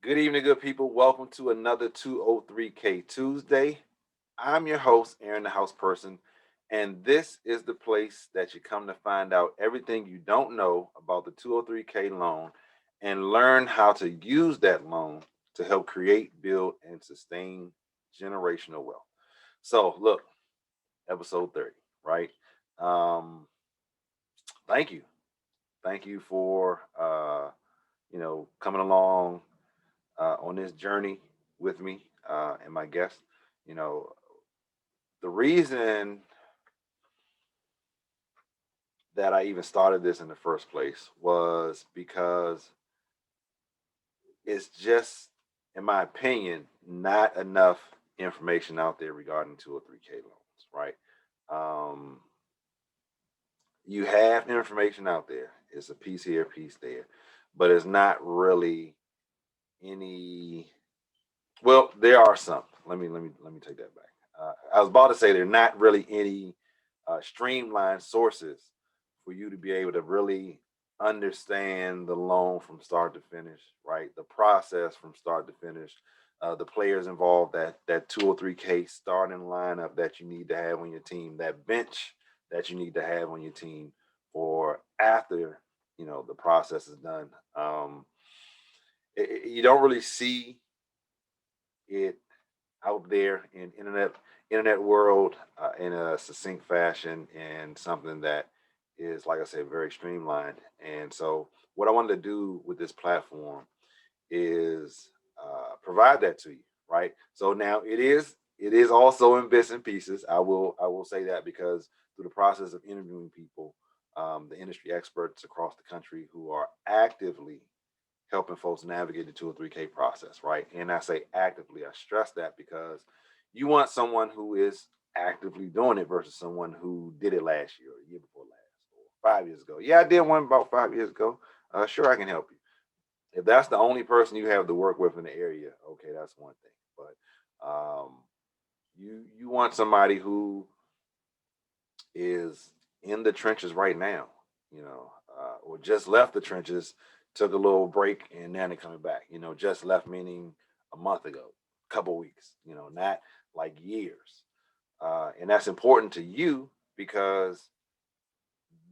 Good evening, good people. Welcome to another 203K Tuesday. I'm your host, Aaron, the house person, and this is the place that you come to find out everything you don't know about the 203K loan and learn how to use that loan to help create, build, and sustain generational wealth. So, look, episode 30, right? Um, Thank you. Thank you for, coming along on this journey with me and my guest. You know, the reason that I even started this in the first place was because it's just, in my opinion, not enough information out there regarding 203K loans, right? Um, you have information out there. It's a piece here, a piece there, but it's not really any. Well, there are some. Let me take that back. I was about to say there are not really any streamlined sources for you to be able to really understand the loan from start to finish, right? The process from start to finish, the players involved, that 203K starting lineup that you need to have on your team, that bench that you need to have on your team for after the process is done. You don't really see it out there in internet world in a succinct fashion and something that is, like I said, very streamlined. And so what I wanted to do with this platform is provide that to you, right? So now it is also in bits and pieces. I will say that because through the process of interviewing people, the industry experts across the country who are actively helping folks navigate the 203K process, right? And I say actively, I stress that because you want someone who is actively doing it versus someone who did it last year or the year before last or 5 years ago. Yeah, I did one about 5 years ago. Sure, I can help you. If that's the only person you have to work with in the area, okay, that's one thing. But you want somebody who is in the trenches right now, or just left the trenches, took a little break, and now they're coming back. Just left meaning a month ago, couple weeks. Not like years. And that's important to you because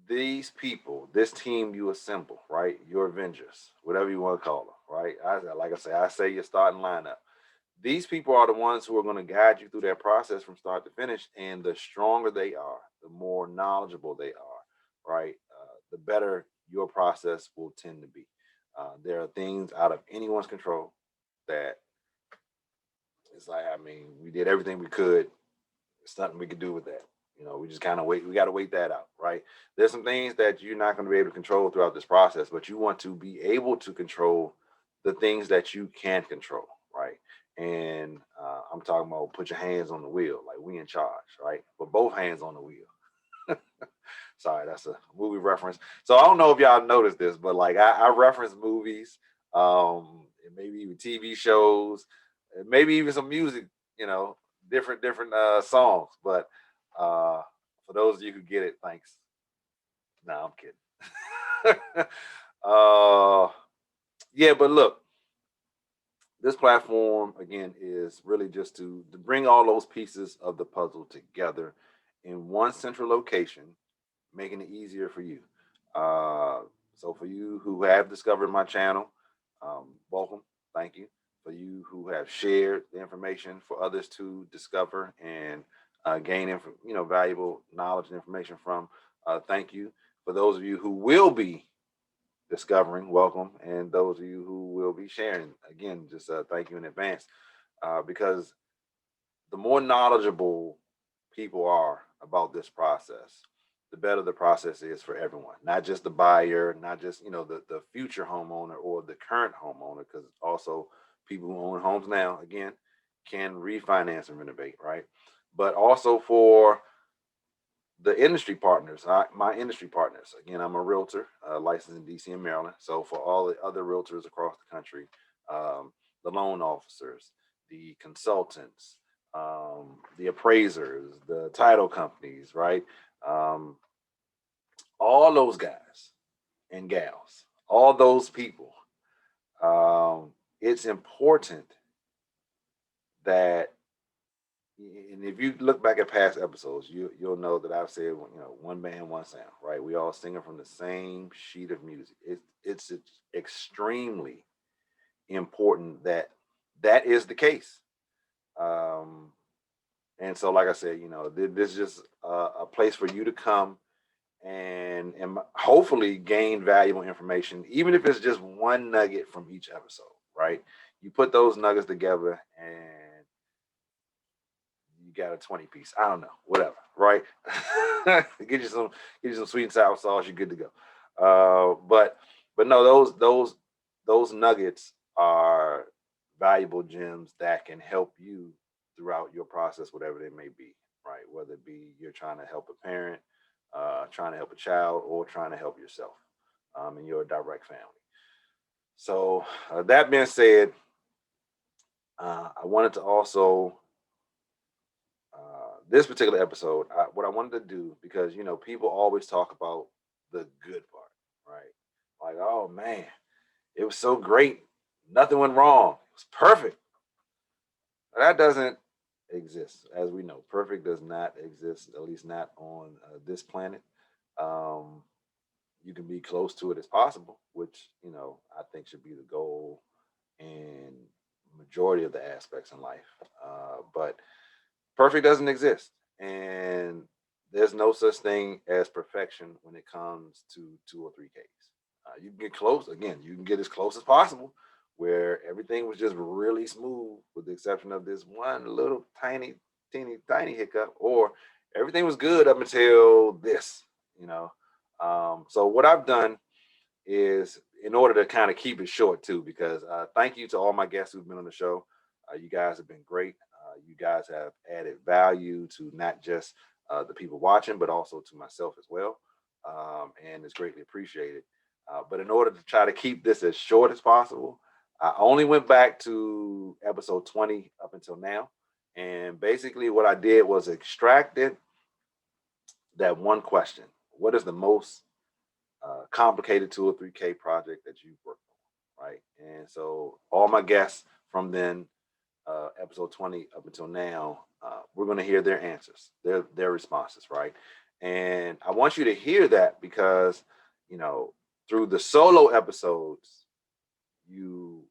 these people, this team you assemble, right? Your Avengers, whatever you want to call them, right? I say your starting lineup. These people are the ones who are going to guide you through that process from start to finish. And the stronger they are, the more knowledgeable they are, right? The better your process will tend to be. There are things out of anyone's control that it's like, I mean, we did everything we could. There's nothing we could do with that. We just kind of wait. We got to wait that out, right? There's some things that you're not going to be able to control throughout this process, but you want to be able to control the things that you can control, right? And I'm talking about put your hands on the wheel, like we in charge, right? But both hands on the wheel. Sorry, that's a movie reference. So I don't know if y'all noticed this, but like I reference movies, and maybe even TV shows, and maybe even some music, different songs. But uh, for those of you who get it, thanks. No, I'm kidding. uh, yeah, but look, this platform again is really just to bring all those pieces of the puzzle together in one central location, making it easier for you. Uh, so for you who have discovered my channel, welcome, thank you. For you who have shared the information for others to discover and gain valuable knowledge and information from, thank you. For those of you who will be discovering, welcome, and those of you who will be sharing, again, just thank you in advance, because the more knowledgeable people are about this process, the better the process is for everyone, not just the buyer, not just the future homeowner or the current homeowner, because also people who own homes now, again, can refinance and renovate, right? But also for the industry partners, my industry partners. Again, I'm a realtor, licensed in DC and Maryland. So for all the other realtors across the country, the loan officers, the consultants, the appraisers, the title companies, right? Um, all those guys and gals, all those people. Um, it's important that, and if you look back at past episodes, you'll know that I've said, one band, one sound, right? We all singing from the same sheet of music. It's extremely important that that is the case. Um, and so, like I said, this is just a place for you to come and hopefully gain valuable information, even if it's just one nugget from each episode, right? You put those nuggets together and you got a 20 piece. I don't know, whatever, right? Get you some sweet and sour sauce, you're good to go. But no, those nuggets are valuable gems that can help you throughout your process, whatever they may be, right? Whether it be you're trying to help a parent, trying to help a child, or trying to help yourself in your direct family. So that being said, I wanted to also this particular episode, what I wanted to do, because people always talk about the good part, right? Like, oh man, it was so great, nothing went wrong, it was perfect. That doesn't exist, as we know. Perfect does not exist, at least not on this planet. Um, you can be close to it as possible, which I think should be the goal in majority of the aspects in life. But perfect doesn't exist, and there's no such thing as perfection when it comes to 2 or 3Ks. You can get close. Again, you can get as close as possible, where everything was just really smooth, with the exception of this one little tiny, teeny, tiny hiccup, or everything was good up until this. You know. So what I've done is, in order to kind of keep it short too, because thank you to all my guests who've been on the show. You guys have been great. You guys have added value to not just the people watching, but also to myself as well. And it's greatly appreciated. But in order to try to keep this as short as possible, I only went back to episode 20 up until now. And basically, what I did was extracted that one question: what is the most complicated 2 or 3K project that you've worked on, right? And so all my guests from then, episode 20 up until now, we're going to hear their answers, their responses, right? And I want you to hear that because, through the solo episodes, you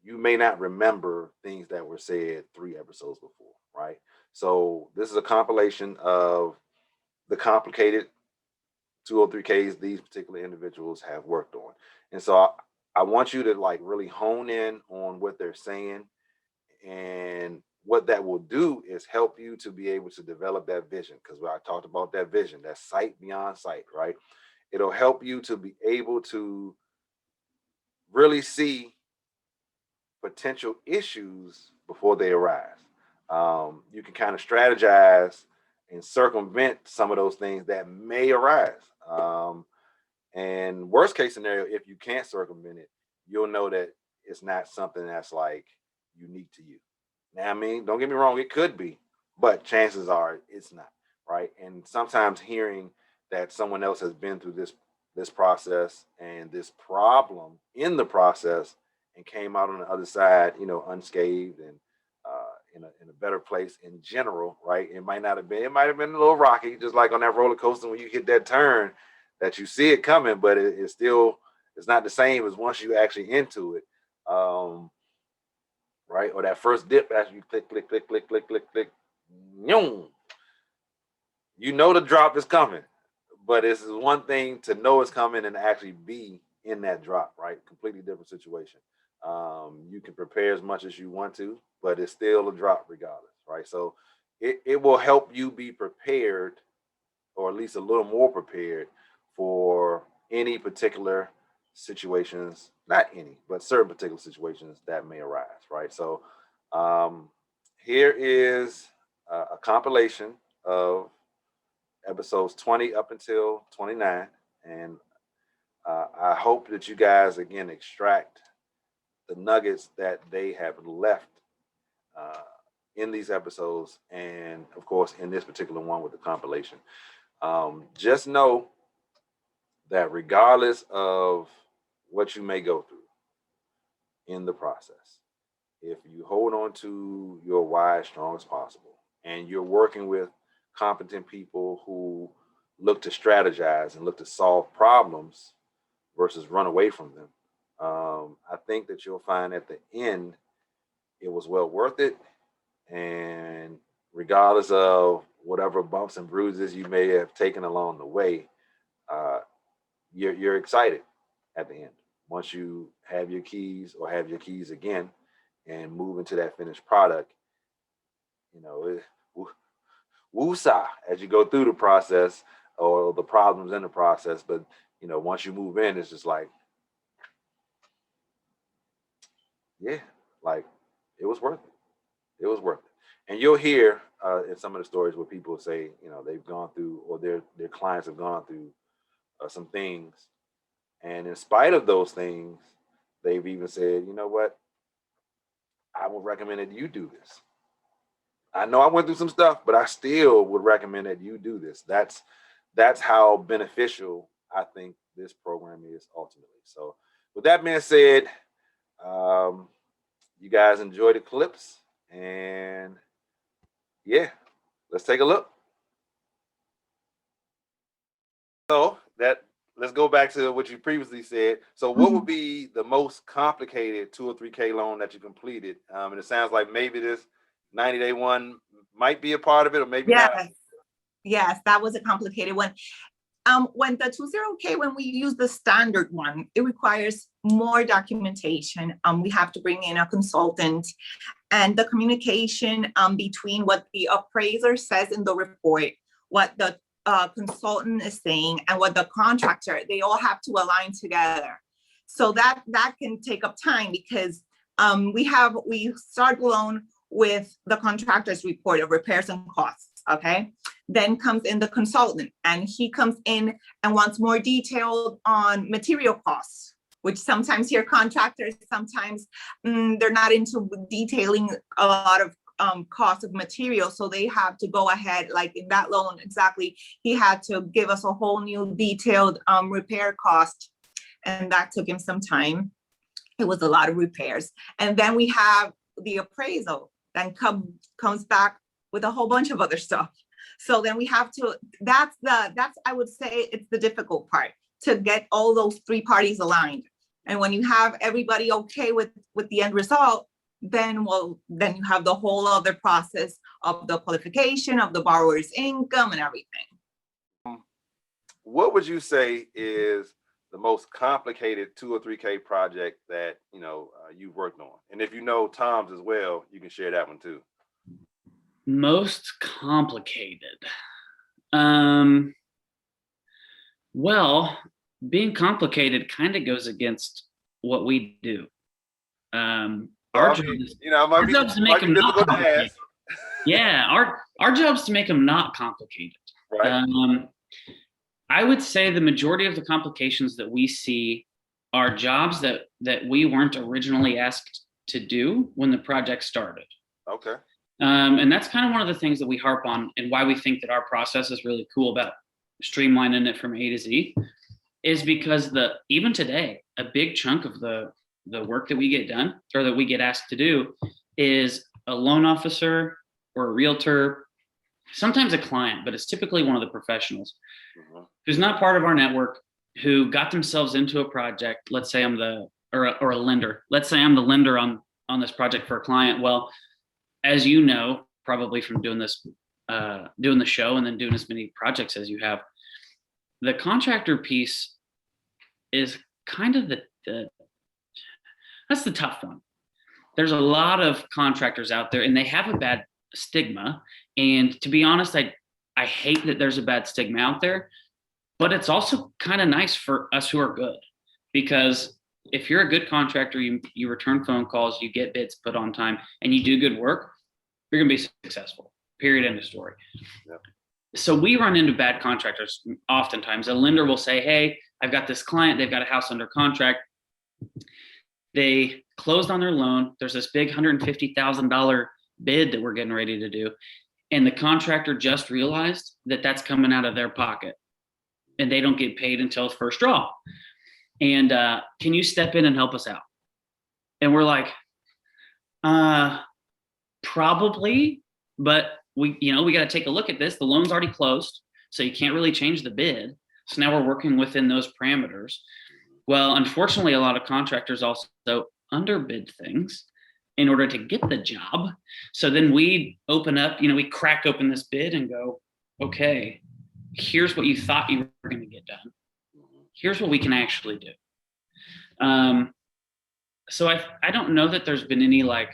may not remember things that were said 3 episodes before, right? So this is a compilation of the complicated 2 or 3Ks these particular individuals have worked on. And so I want you to like really hone in on what they're saying. And what that will do is help you to be able to develop that vision. Because I talked about that vision, that sight beyond sight, right? It'll help you to be able to really see potential issues before they arise. You can kind of strategize and circumvent some of those things that may arise. And worst case scenario, if you can't circumvent it, you'll know that it's not something that's like unique to you. Now, I mean, don't get me wrong, it could be, but chances are it's not, right? And sometimes hearing that someone else has been through this process and this problem in the process and came out on the other side, unscathed and in a better place in general, right? It might have been a little rocky, just like on that roller coaster when you hit that turn, that you see it coming, but it's not the same as once you actually into it. Right? Or that first dip as you click, click, click, click, click, click, click, you the drop is coming. But it's one thing to know it's coming and actually be in that drop, right? Completely different situation. You can prepare as much as you want to, but it's still a drop regardless, right? So it will help you be prepared, or at least a little more prepared, for any particular situations, not any, but certain particular situations that may arise, right? So here is a compilation of episodes 20 up until 29. And I hope that you guys, again, extract the nuggets that they have left uh, in these episodes. And of course, in this particular one with the compilation. Just know that regardless of what you may go through, in the process. If you hold on to your why as strong as possible, and you're working with competent people who look to strategize and look to solve problems versus run away from them, I think that you'll find at the end it was well worth it. And regardless of whatever bumps and bruises you may have taken along the way, uh, you're excited at the end. Once you have your keys or have your keys again and move into that finished product, you know, woosah as you go through the process or the problems in the process. But, you know, once you move in, it's just like, yeah, like it was worth it. It was worth it. And you'll hear in some of the stories where people say, you know, they've gone through or their clients have gone through some things. And in spite of those things, they've even said, you know what, I would recommend that you do this. I know I went through some stuff, but I still would recommend that you do this. That's how beneficial I think this program is ultimately. So with that being said, you guys enjoy the clips, and yeah, let's take a look. So let's go back to what you previously said. So what would be the most complicated 2 or 3K loan that you completed? And it sounds like maybe this 90-day one might be a part of it, or maybe not. Yes, that was a complicated one. When the 20K, when we use the standard one, it requires more documentation. We have to bring in a consultant, and the communication between what the appraiser says in the report, what the consultant is saying, and what the contractor, they all have to align together. So that can take up time, because we start the loan with the contractor's report of repairs and costs. Okay. Then comes in the consultant, and he comes in and wants more detailed on material costs, which sometimes your contractors, sometimes they're not into detailing a lot of cost of material. So they have to go ahead, like in that loan, exactly, he had to give us a whole new detailed repair cost. And that took him some time. It was a lot of repairs. And then we have the appraisal that comes back with a whole bunch of other stuff. So then we have to, that's I would say it's the difficult part, to get all those three parties aligned. And when you have everybody okay with the end result, then you have the whole other process of the qualification of the borrower's income and everything. What would you say is the most complicated 2 or 3K project that you've worked on? And if you know Tom's as well, you can share that one too. Most complicated. Well, being complicated kind of goes against what we do. Our job is to make them not complicated. Yeah, our job is to make them not complicated. Right. I would say the majority of the complications that we see are jobs that we weren't originally asked to do when the project started. Okay. And that's kind of one of the things that we harp on, and why we think that our process is really cool about streamlining it from A to Z, is because even today, a big chunk of the work that we get done, or that we get asked to do, is a loan officer or a realtor, sometimes a client, but it's typically one of the professionals who's not part of our network, who got themselves into a project. Let's say I'm or a lender. Let's say I'm the lender on this project for a client. Well, as you know, probably from doing this, doing the show and then doing as many projects as you have, the contractor piece is kind of that's the tough one. There's a lot of contractors out there, and they have a bad stigma. And to be honest, I hate that there's a bad stigma out there, but it's also kind of nice for us who are good, because if you're a good contractor, you return phone calls, you get bids put on time, and you do good work, you're going to be successful, period, end of story. Yep. So we run into bad contractors oftentimes. A lender will say, hey, I've got this client, they've got a house under contract. They closed on their loan. There's this big $150,000 bid that we're getting ready to do. And the contractor just realized that that's coming out of their pocket, and they don't get paid until first draw. And can you step in and help us out? And we're like, probably, but we got to take a look at this. The loan's already closed, so you can't really change the bid. So now we're working within those parameters. Well, unfortunately, a lot of contractors also underbid things in order to get the job. So then we open up, we crack open this bid and go, okay, here's what you thought you were going to get done. Here's what we can actually do. So I don't know that there's been any like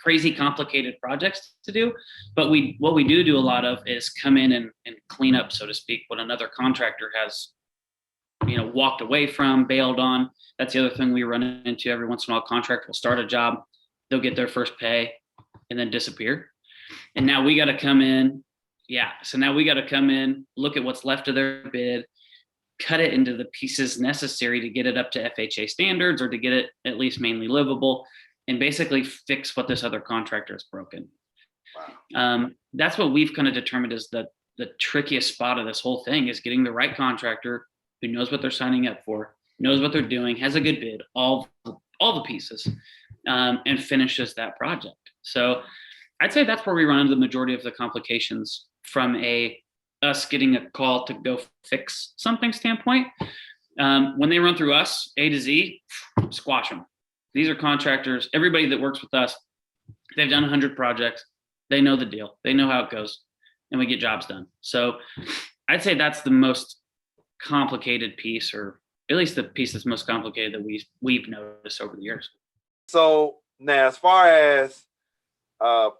crazy complicated projects to do, but what we do a lot of is come in and clean up, so to speak, what another contractor has, walked away from, bailed on. That's the other thing we run into every once in a while. Contractor will start a job, they'll get their first pay and then disappear. And now we got to come in. Yeah. So now we got to come in, look at what's left of their bid, cut it into the pieces necessary to get it up to FHA standards or to get it at least mainly livable, and basically fix what this other contractor has broken. Wow. That's what we've kind of determined is that the trickiest spot of this whole thing is getting the right contractor who knows what they're signing up for, knows what they're doing, has a good bid, all the pieces, and finishes that project. So I'd say that's where we run into the majority of the complications from us getting a call to go fix something standpoint. When they run through us, A to Z, squash them. These are contractors. Everybody that works with us, they've done 100 projects. They know the deal. They know how it goes, and we get jobs done. So I'd say that's the most complicated piece, or at least the piece that's most complicated that we've noticed over the years. So now, as far as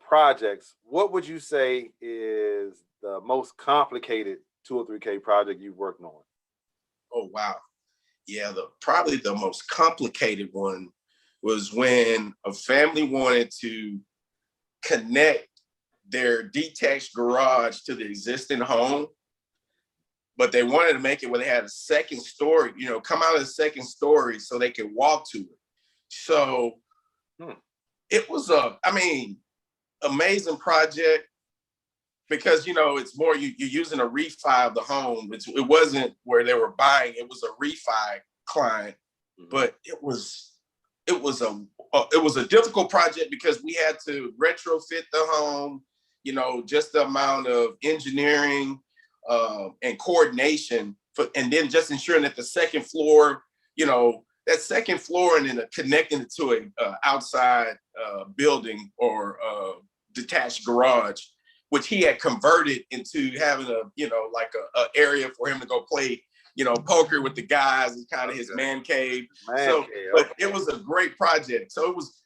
projects, what would you say is the most complicated 203K project you've worked on? Oh, wow. Yeah, probably the most complicated one was when a family wanted to connect their detached garage to the existing home, but they wanted to make it where they had a second story, come out of the second story so they could walk to it. So it was amazing project because, it's more, you're using a refi of the home. It wasn't where they were buying, it was a refi client, but it was a difficult project because we had to retrofit the home, just the amount of engineering and coordination and then just ensuring that the second floor, that second floor and then connecting it to a outside building or detached garage, which he had converted into having a area for him to go play, poker with the guys. It's kind of his man cave. But it was a great project. So it was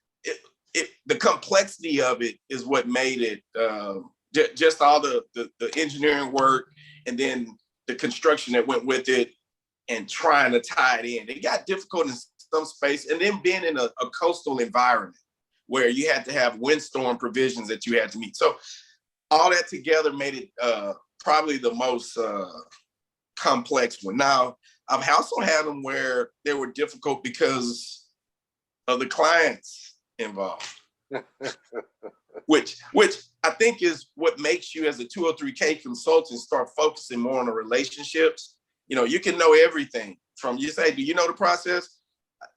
the complexity of it is what made it just all the engineering work and then the construction that went with it and trying to tie it in. It got difficult in some space, and then being in a coastal environment where you had to have windstorm provisions that you had to meet. So all that together made it probably the most complex one. Now, I've also had them where they were difficult because of the clients involved, which I think is what makes you as a 203K consultant start focusing more on the relationships. You can know everything from, you say, do you know the process?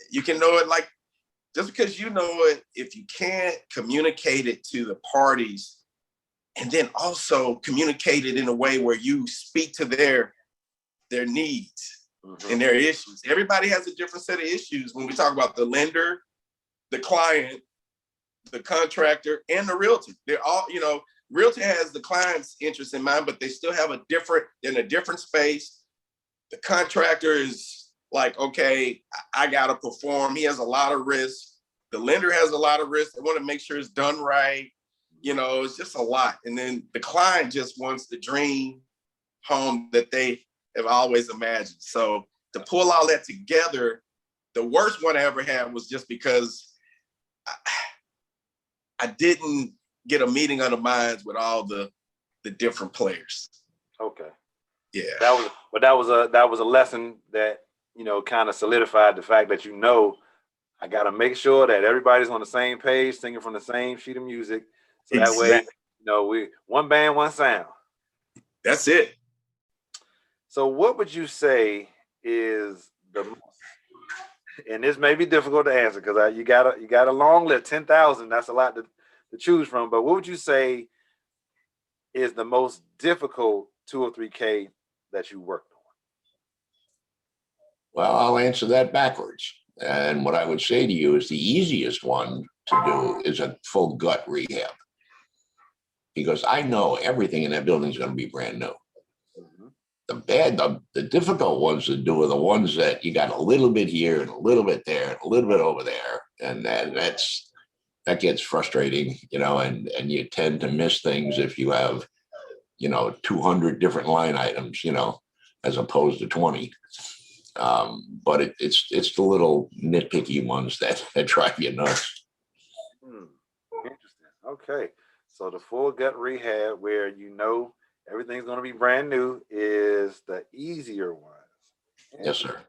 You can know it like, just because you know it, if you can't communicate it to the parties and then also communicate it in a way where you speak to their needs and their issues. Everybody has a different set of issues when we talk about the lender, the client, the contractor, and the realtor. They're all, realtor has the client's interest in mind, but they still have they're in a different space. The contractor is like, okay, I gotta perform. He has a lot of risk. The lender has a lot of risk. They want to make sure it's done right. It's just a lot. And then the client just wants the dream home that they have always imagined. So to pull all that together, the worst one I ever had was just because I didn't get a meeting of the minds with all the different players. Okay. Yeah. That was a lesson that, kind of solidified the fact that, I got to make sure that everybody's on the same page, singing from the same sheet of music. So that way, we one band, one sound. That's it. So what would you say is the most and this may be difficult to answer because you got a long list, 10,000. That's a lot to choose from. But what would you say is the most difficult 203K that you worked on? Well, I'll answer that backwards. And what I would say to you is the easiest one to do is a full gut rehab. Because I know everything in that building is going to be brand new. The difficult ones to do are the ones that you got a little bit here and a little bit there and a little bit over there. And that gets frustrating, and you tend to miss things if you have, 200 different line items, as opposed to 20. But it's the little nitpicky ones that drive you nuts. Interesting. Okay. So the full gut rehab where everything's going to be brand new is the easier ones. Yes, sir.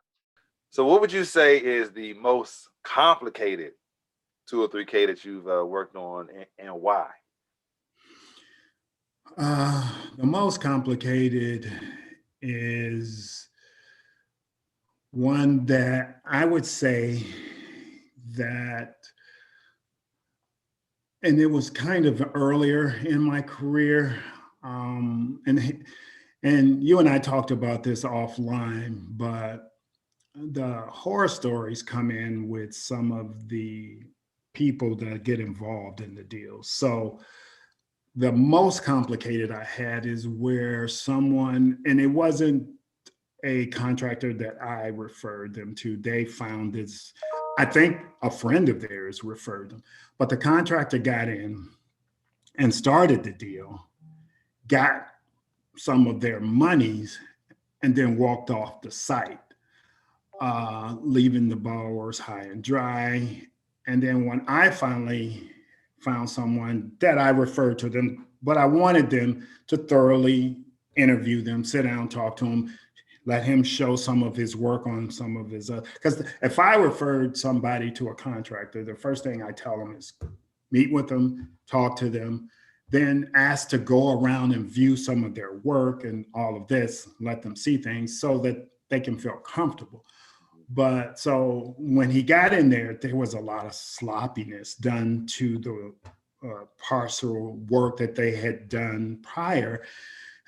So what would you say is the most complicated 203K that you've worked on, and why? The most complicated is one that I would say that, and it was kind of earlier in my career, and you and I talked about this offline, but the horror stories come in with some of the people that get involved in the deal. So the most complicated I had is where someone, and it wasn't a contractor that I referred them to, they found this, I think a friend of theirs referred them, but the contractor got in and started the deal, got some of their monies, and then walked off the site, leaving the borrowers high and dry. And then when I finally found someone that I referred to them, but I wanted them to thoroughly interview them, sit down, talk to them, let him show some of his work on some of his, because if I referred somebody to a contractor, the first thing I tell them is meet with them, talk to them, then ask to go around and view some of their work and all of this, let them see things so that they can feel comfortable. But so when he got in there was a lot of sloppiness done to the parcel work that they had done prior.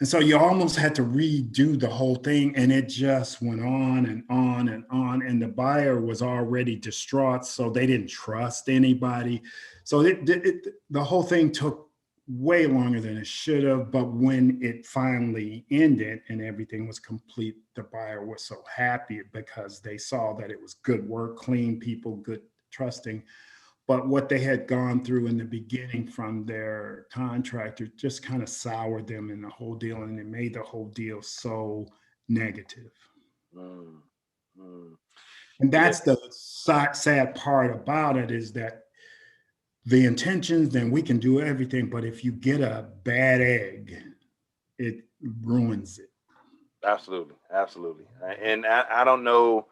And so you almost had to redo the whole thing, and it just went on and on and on. And the buyer was already distraught, so they didn't trust anybody. So the whole thing took way longer than it should have. But when it finally ended and everything was complete, the buyer was so happy because they saw that it was good work, clean people, good trusting. But what they had gone through in the beginning from their contractor just kind of soured them in the whole deal, and it made the whole deal so negative. And that's the sad part about it, is that the intentions, then we can do everything, but if you get a bad egg, it ruins it. Absolutely. And I don't know,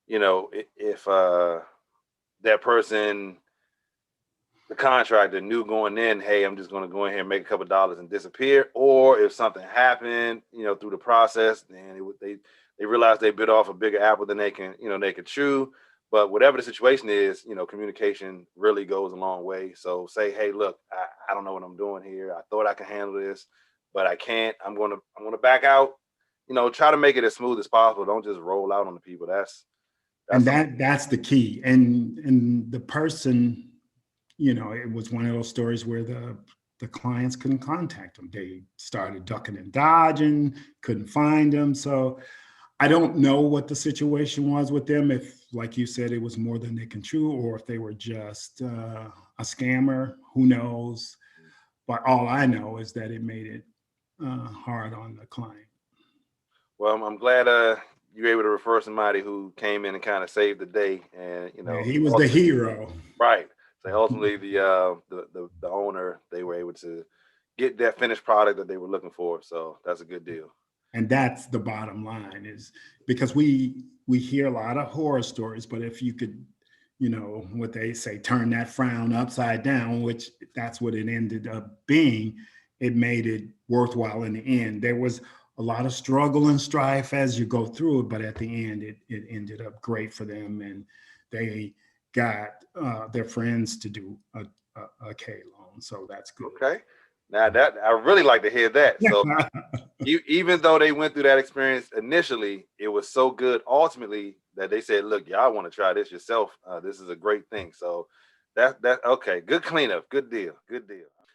if that person, the contractor, knew going in, hey, I'm just going to go in here and make a couple of dollars and disappear, or if something happened, through the process, and they realized they bit off a bigger apple than they can chew. But whatever the situation is, communication really goes a long way. So say, hey, look, I don't know what I'm doing here. I thought I could handle this, but I can't. I'm going to back out. Try to make it as smooth as possible. Don't just roll out on the people. That's the key. And the person, it was one of those stories where the clients couldn't contact them. They started ducking and dodging, couldn't find them. So I don't know what the situation was with them, if, like you said, it was more than they can chew, or if they were just a scammer, who knows? But all I know is that it made it hard on the client. Well, I'm glad you were able to refer somebody who came in and kind of saved the day, and Yeah, he was the hero. Right. So ultimately, the owner, they were able to get that finished product that they were looking for. So that's a good deal. And that's the bottom line, is because we hear a lot of horror stories, but if you could, what they say, turn that frown upside down, which that's what it ended up being, it made it worthwhile in the end. There was a lot of struggle and strife as you go through it, but at the end, it ended up great for them. And they got their friends to do a K loan. So that's good. Okay. Now that I really like to hear that. So even though they went through that experience initially, it was so good ultimately that they said, look, y'all want to try this yourself. This is a great thing. So that okay, good cleanup, good deal.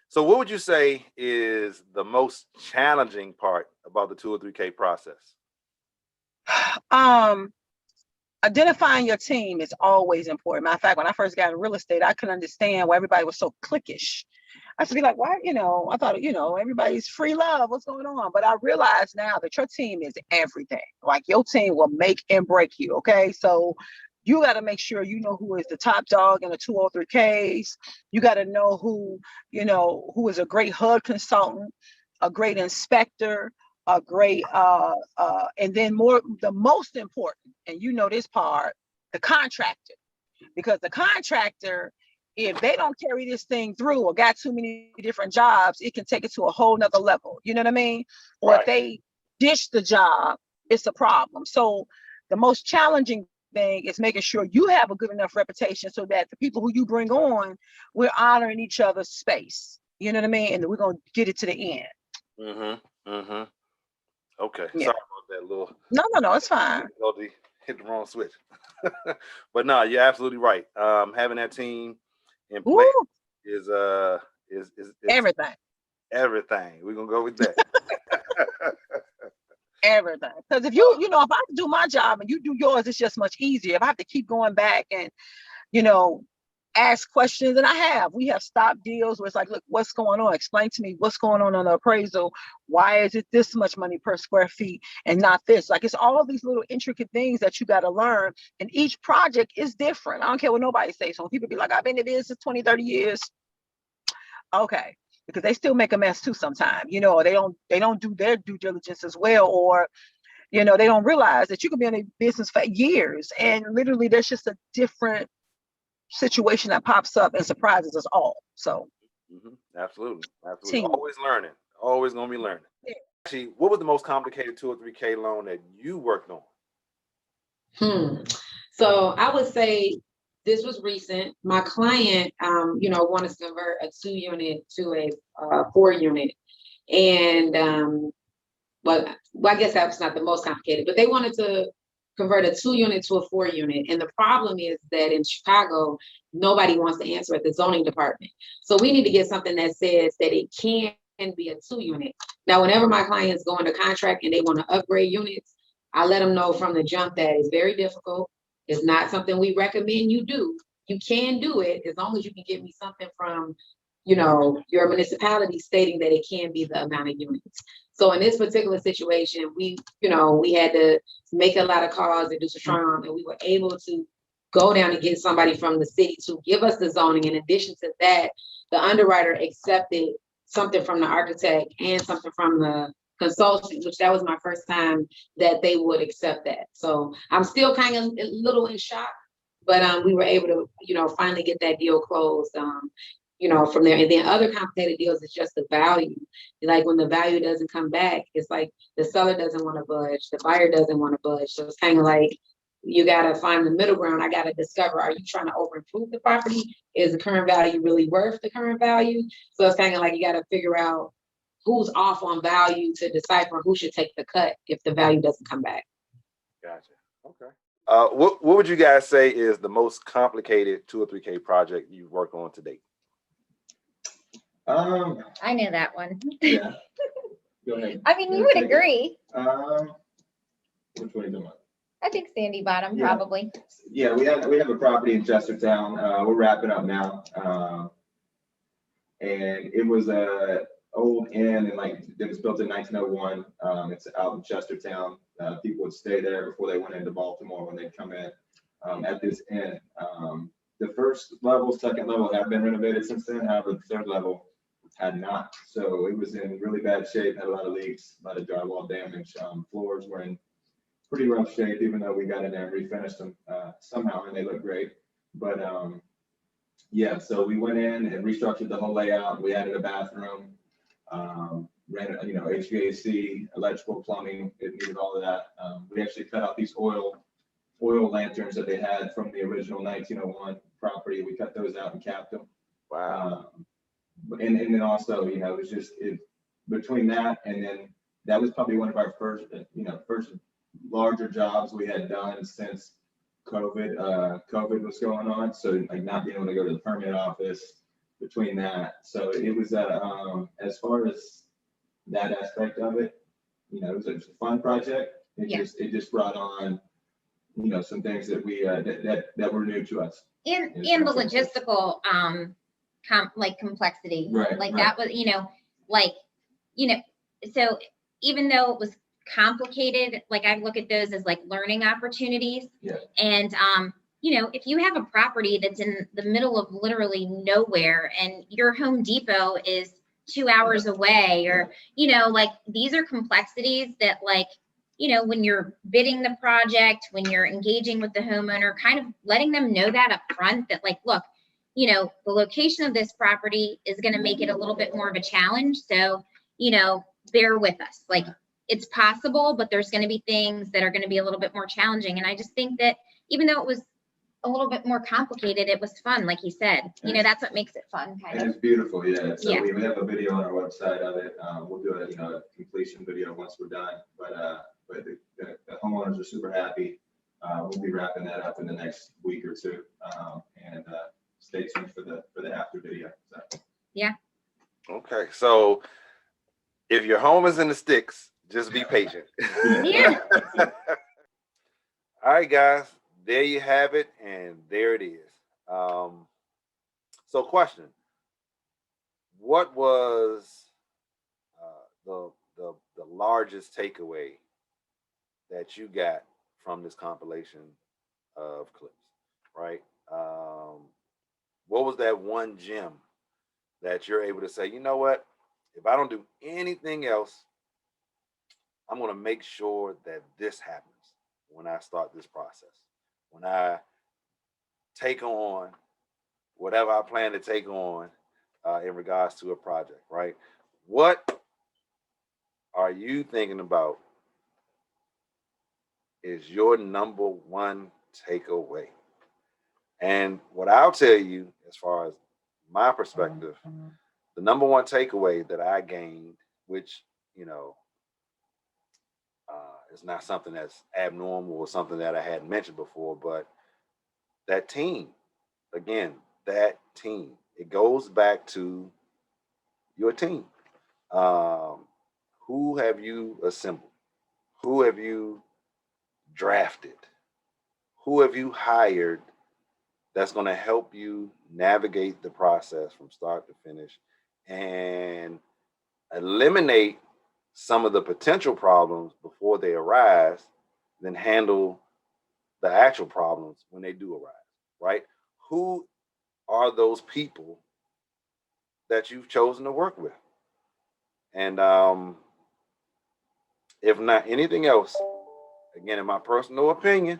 So what would you say is the most challenging part about the 203K process? Identifying your team is always important. Matter of fact, when I first got in real estate, I couldn't understand why everybody was so cliquish. I used to be like, why, I thought, everybody's free love. What's going on? But I realize now that your team is everything. Like your team will make and break you. Okay. So you got to make sure you know who is the top dog in the 203Ks. You got to know who is a great HUD consultant, a great inspector, a great, and then the most important, and this part, the contractor, because the contractor, if they don't carry this thing through or got too many different jobs, it can take it to a whole nother level. You know what I mean? Or if they dish the job, it's a problem. So the most challenging thing is making sure you have a good enough reputation so that the people who you bring on, we're honoring each other's space. You know what I mean? And we're going to get it to the end. Okay. Yeah. Sorry about that little. No, it's fine. Hit the wrong switch. But no, you're absolutely right. Having that team in place is everything. Everything. We're gonna go with that. Everything. Because if if I have to do my job and you do yours, it's just much easier. If I have to keep going back and, ask questions, and we have stopped deals where it's like, look, what's going on? Explain to me what's going on the appraisal. Why is it this much money per square feet and not this? Like, it's all these little intricate things that you got to learn. And each project is different. I don't care what nobody says. So when people be like, I've been in this for 20, 30 years. Okay. Because they still make a mess too sometimes, or they don't do their due diligence as well, or, they don't realize that you can be in a business for years and literally there's just a different situation that pops up and surprises us all. So absolutely. Always learning, always gonna be learning. Yeah. Actually, what was the most complicated 203K loan that you worked on? So I would say this was recent. My client wanted to convert a 2-unit to a 4-unit, and I guess that was not the most complicated, but they wanted to convert a 2-unit to a 4-unit. And the problem is that in Chicago, nobody wants to answer at the zoning department. So we need to get something that says that it can be a 2-unit. Now, whenever my clients go into contract and they want to upgrade units, I let them know from the jump that it's very difficult. It's not something we recommend you do. You can do it as long as you can give me something from, your municipality stating that it can be the amount of units. So in this particular situation, we had to make a lot of calls and do some strong, and we were able to go down and get somebody from the city to give us the zoning. In addition to that, the underwriter accepted something from the architect and something from the consultant, which that was my first time that they would accept that. So I'm still kind of a little in shock, but we were able to, finally get that deal closed. From there. And then other complicated deals is just the value. Like when the value doesn't come back, it's like the seller doesn't want to budge, the buyer doesn't want to budge. So it's kind of like you got to find the middle ground. I got to discover, are you trying to over improve the property? Is the current value really worth the current value? So it's kind of like you got to figure out who's off on value to decipher who should take the cut if the value doesn't come back. Gotcha. Okay. What would you guys say is the most complicated 203K project you've worked on to date? I knew that one. Yeah. Go ahead. I mean, you would agree. Which one are you talking about? I think Sandy Bottom, probably. Yeah, we have a property in Chestertown. We're wrapping up now. And it was a old inn, and it was built in 1901. It's out in Chestertown. People would stay there before they went into Baltimore when they'd come in at this inn. The first level, second level have been renovated since then. However, the third level had not. So it was in really bad shape, had a lot of leaks, a lot of drywall damage. Floors were in pretty rough shape, even though we got in there and refinished them somehow, and they look great. But so we went in and restructured the whole layout. We added a bathroom, ran HVAC, electrical, plumbing. It needed all of that. We actually cut out these oil oil lanterns that they had from the original 1901 property. We cut those out and capped them. Wow. And then also, you know, it was just between that and then that was probably one of our first larger jobs we had done since COVID was going on. So like not being able to go to the permit office between that. So it was as far as that aspect of it, you know, it was a fun project. It just brought on, you know, some things that we that were new to us. And the logistical complexity. Right, like right. that was, so even though it was complicated, like I look at those as like learning opportunities. Yeah. And if you have a property that's in the middle of literally nowhere and your Home Depot is 2 hours away, or these are complexities that when you're bidding the project, when you're engaging with the homeowner, kind of letting them know that up front, that look, the location of this property is going to make it a little bit more of a challenge. So, bear with us. It's possible, but there's going to be things that are going to be a little bit more challenging. And I just think that even though it was a little bit more complicated, it was fun. Like he said, that's what makes it fun. And it's beautiful. Yeah. So Yeah. we have a video on our website of it. We'll do a completion video once we're done, but the homeowners are super happy. We'll be wrapping that up in the next week or two. And stay tuned for the after video. So. Yeah. Okay. So if your home is in the sticks, just be patient. Yeah. All right, guys, there you have it. And there it is. So question, what was the largest takeaway that you got from this compilation of clips, right? What was that one gem that you're able to say, you know what, if I don't do anything else, I'm going to make sure that this happens when I start this process, when I take on whatever I plan to take on in regards to a project, right? What are you thinking about is your number one takeaway? And what I'll tell you, as far as my perspective, the number one takeaway that I gained, which, is not something that's abnormal or something that I hadn't mentioned before, but that team, again, that team, it goes back to your team. Who have you assembled? Who have you drafted? Who have you hired that's going to help you navigate the process from start to finish and eliminate some of the potential problems before they arise, then handle the actual problems when they do arise, right? Who are those people that you've chosen to work with? And if not anything else, again, in my personal opinion,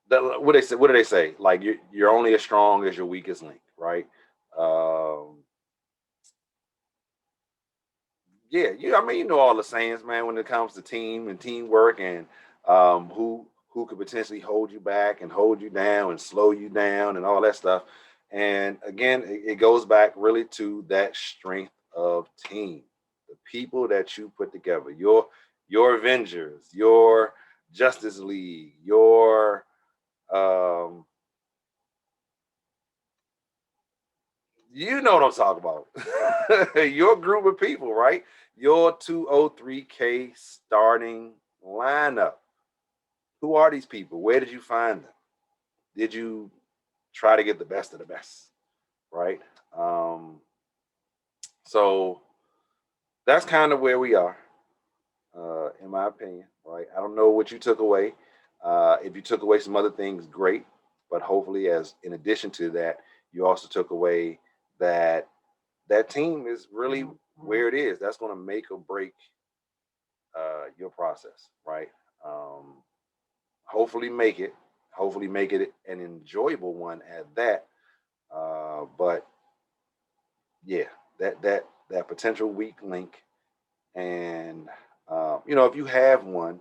what do they say? Like you're only as strong as your weakest link, right? Yeah, you know all the sayings, man, when it comes to team and teamwork and who could potentially hold you back and hold you down and slow you down and all that stuff. And again, it goes back really to that strength of team, the people that you put together, your Avengers, your Justice League, your you know what I'm talking about. Your group of people, right? Your 203K starting lineup. Who are these people? Where did you find them? Did you try to get the best of the best, right? So that's kind of where we are, in my opinion, right? I don't know what you took away. If you took away some other things, great. But hopefully, as in addition to that, you also took away that team is really where it is. That's going to make or break your process, right? Hopefully make it an enjoyable one at that. But yeah, that potential weak link, and if you have one,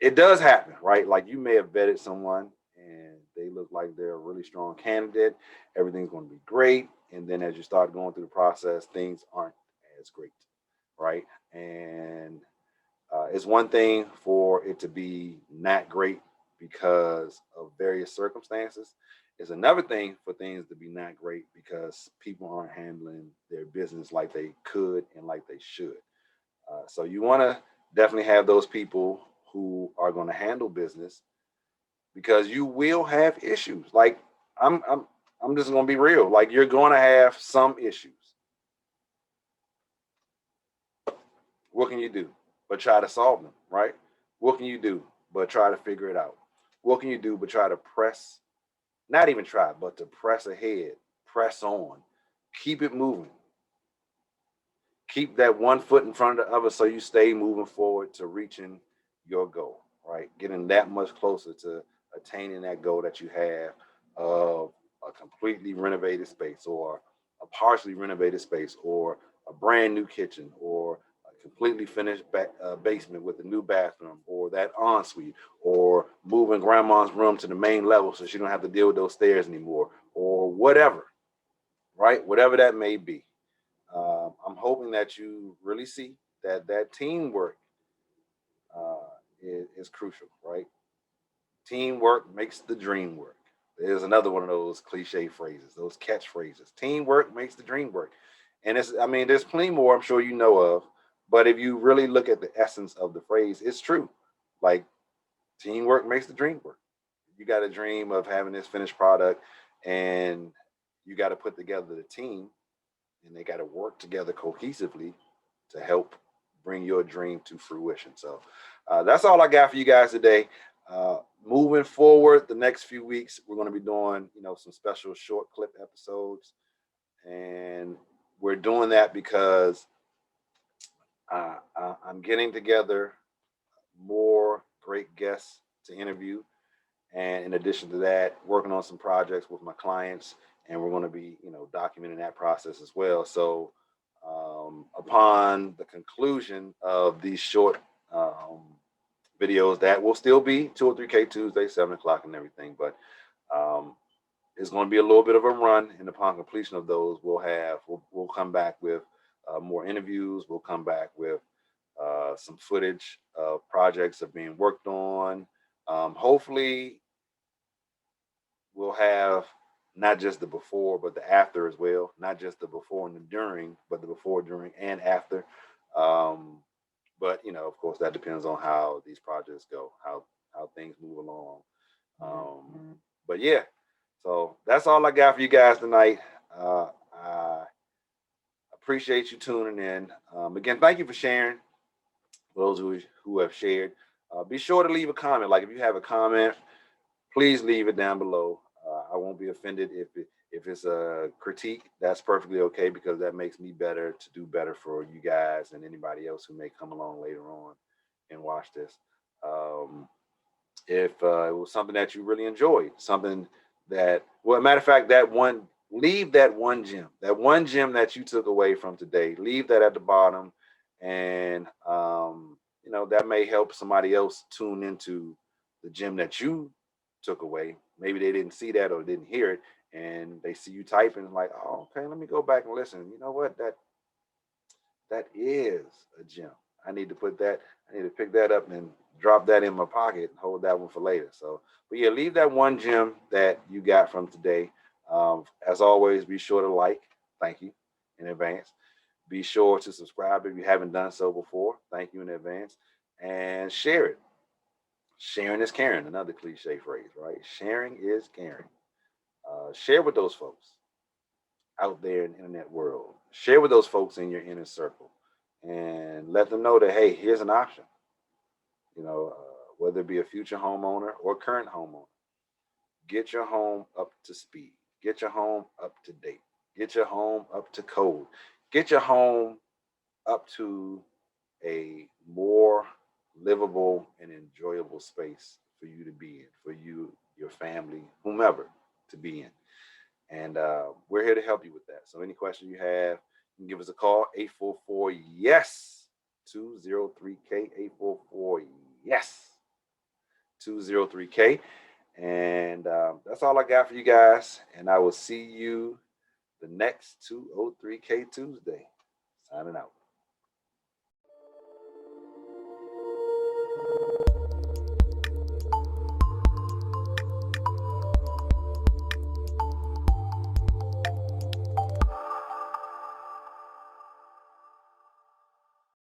it does happen, right? Like you may have vetted someone and they look like they're a really strong candidate. Everything's going to be great. And then as you start going through the process, things aren't as great, right? And it's one thing for it to be not great because of various circumstances. It's another thing for things to be not great because people aren't handling their business like they could and like they should. So you want to definitely have those people who are going to handle business because you will have issues. Like I'm just going to be real. Like you're going to have some issues. What can you do but try to solve them, right? What can you do but try to figure it out? What can you do but try to press, not even try, but to press ahead, press on, keep it moving. Keep that one foot in front of the other so you stay moving forward to reaching your goal, right? Getting that much closer to attaining that goal that you have of a completely renovated space or a partially renovated space or a brand new kitchen or a completely finished basement with a new bathroom or that ensuite or moving grandma's room to the main level so she don't have to deal with those stairs anymore or whatever, right? Whatever that may be. I'm hoping that you really see that teamwork is crucial, right? Teamwork makes the dream work. There's another one of those cliche phrases, those catchphrases. Teamwork makes the dream work. And there's plenty more I'm sure you know of, but if you really look at the essence of the phrase, it's true. Like teamwork makes the dream work. You got a dream of having this finished product and you got to put together the team and they got to work together cohesively to help bring your dream to fruition. So that's all I got for you guys today. Moving forward, the next few weeks, we're going to be doing, some special short clip episodes. And we're doing that because I'm getting together more great guests to interview. And in addition to that, working on some projects with my clients, and we're going to be, documenting that process as well. So upon the conclusion of these short videos, that will still be 2 or 3K Tuesday, 7 o'clock and everything, but it's going to be a little bit of a run. And upon completion of those, we'll come back with more interviews. We'll come back with some footage of projects that are being worked on. Hopefully, we'll have not just the before, but the after as well. Not just the before and the during, but the before, during, and after. But of course, that depends on how these projects go, how things move along. But yeah, so that's all I got for you guys tonight. I appreciate you tuning in. Again, thank you for sharing. Those who have shared, be sure to leave a comment. Like if you have a comment, please leave it down below. I won't be offended if it's a critique. That's perfectly okay because that makes me better to do better for you guys and anybody else who may come along later on and watch this. If it was something that you really enjoyed, something that, well, matter of fact, leave that one gem that you took away from today. Leave that at the bottom, and that may help somebody else tune into the gem that you took away. Maybe they didn't see that or didn't hear it, and they see you typing like, oh, okay, let me go back and listen. You know what? That is a gem. I need to pick that up and drop that in my pocket and hold that one for later. So, but yeah, leave that one gem that you got from today. As always, be sure to like. Thank you in advance. Be sure to subscribe if you haven't done so before. Thank you in advance. And share it. Sharing is caring, another cliche phrase, right? Sharing is caring. Share with those folks out there in the internet world. Share with those folks in your inner circle and let them know that, hey, here's an option. Whether it be a future homeowner or current homeowner, get your home up to speed. Get your home up to date. Get your home up to code. Get your home up to a more livable and enjoyable space for you to be in, for you, your family, whomever to be in. And we're here to help you with that. So any questions you have, you can give us a call, 844-YES, 203K, 844-YES. 203K. And that's all I got for you guys. And I will see you the next 203K Tuesday. Signing out.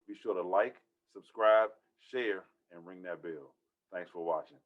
Be sure to like, subscribe, share, and ring that bell. Thanks for watching.